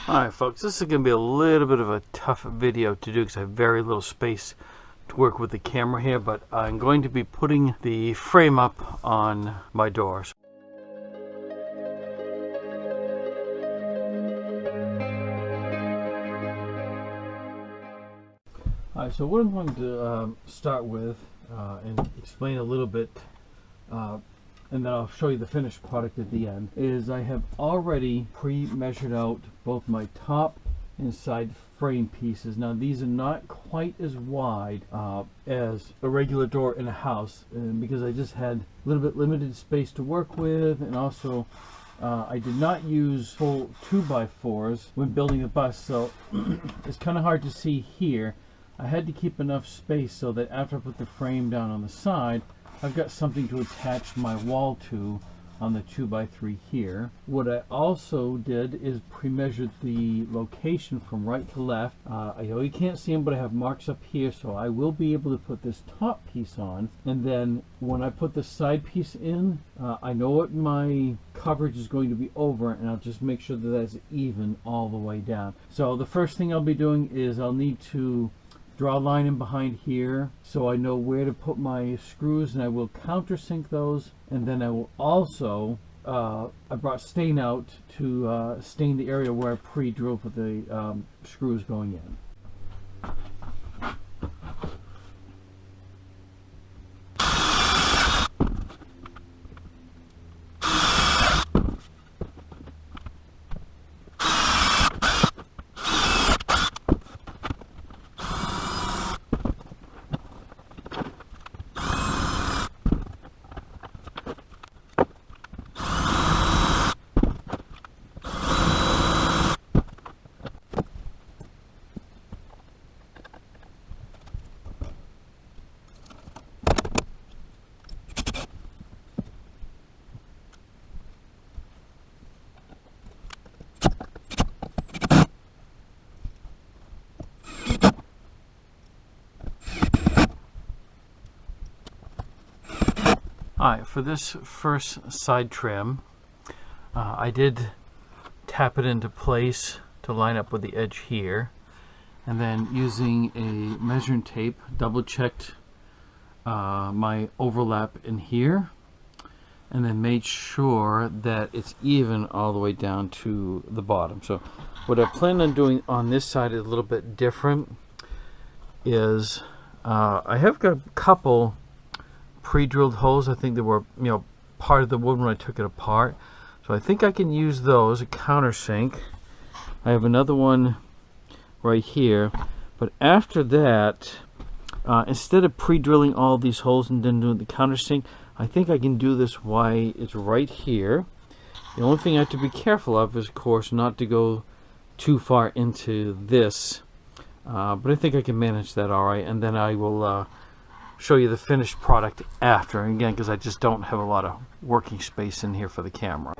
Alright folks, this is going to be a little bit of a tough video to do because I have very little space to work with the camera here, but I'm going to be putting the frame up on my doors. Alright, so what I'm going to start with and explain a little bit and then I'll show you the finished product at the end, is I have already pre-measured out both my top and side frame pieces. Now these are not quite as wide as a regular door in a house, because I just had a little bit limited space to work with, and also I did not use full 2x4s when building the bus, so it's kind of hard to see here. I had to keep enough space so that after I put the frame down on the side, I've got something to attach my wall to on the 2x3 here. What I also did is pre-measured the location from right to left. I know you can't see them, but I have marks up here, so I will be able to put this top piece on. And then when I put the side piece in, I know what my coverage is going to be over, and I'll just make sure that that's even all the way down. So the first thing I'll be doing is I'll need to draw a line in behind here so I know where to put my screws, and I will countersink those, and then I will also I brought stain out to stain the area where I pre-drilled for the screws going in. Alright, for this first side trim, I did tap it into place to line up with the edge here, and then using a measuring tape double checked my overlap in here, and then made sure that it's even all the way down to the bottom. So what I plan on doing on this side is a little bit different. Is I have got a couple pre-drilled holes. I think they were, part of the wood when I took it apart, so I think I can use those, a countersink. I have another one right here, but after that, instead of pre-drilling all these holes and then doing the countersink, I think I can do this while it's right here. The only thing I have to be careful of is, of course, not to go too far into this, but I think I can manage that all right, and then I will show you the finished product after, and again, because I just don't have a lot of working space in here for the camera.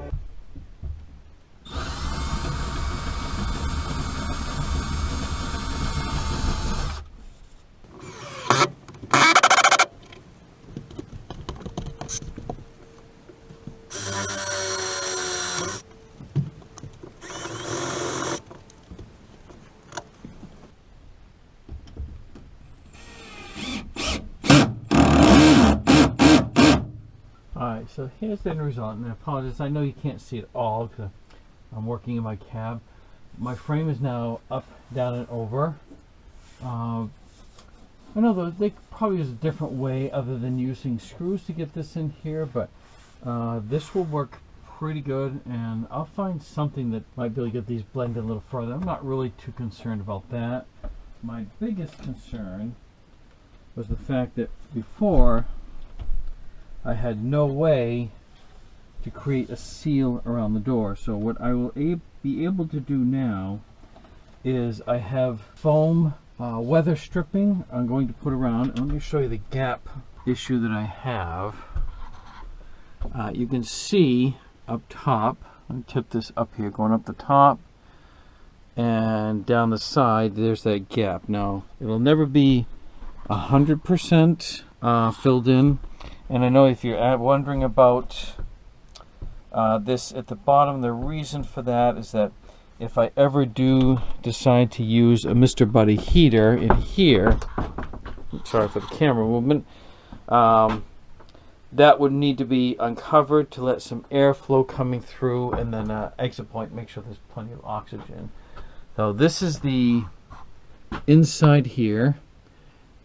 Alright, so here's the end result, and I apologize, I know you can't see it all because I'm working in my cab. My frame is now up, down, and over. I know there probably is a different way other than using screws to get this in here, but this will work pretty good, and I'll find something that might be able to get these blended a little further. I'm not really too concerned about that. My biggest concern was the fact that before I had no way to create a seal around the door. So what I will be able to do now is I have foam weather stripping I'm going to put around. And let me show you the gap issue that I have. You can see up top, let me tip this up here, going up the top and down the side, there's that gap. Now it'll never be 100% filled in, and I know if you're wondering about this at the bottom, the reason for that is that if I ever do decide to use a Mr. Buddy heater in here, sorry for the camera movement, that would need to be uncovered to let some airflow coming through, and then exit point, make sure there's plenty of oxygen. So this is the inside here,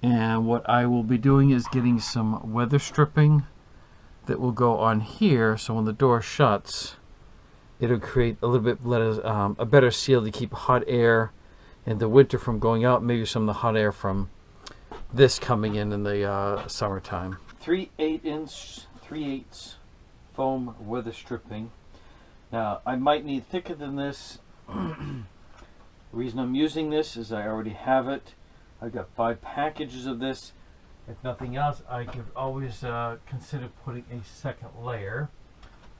and what I will be doing is getting some weather stripping that will go on here, so when the door shuts, it'll create a little bit a better seal to keep hot air in the winter from going out, maybe some of the hot air from this coming in the summertime. 3/8 foam weather stripping. Now I might need thicker than this. The reason I'm using this is I already have it. I've got 5 packages of this. If nothing else, I could always consider putting a second layer.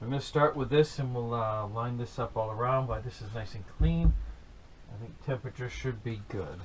I'm going to start with this, and we'll line this up all around, but this is nice and clean. I think temperature should be good.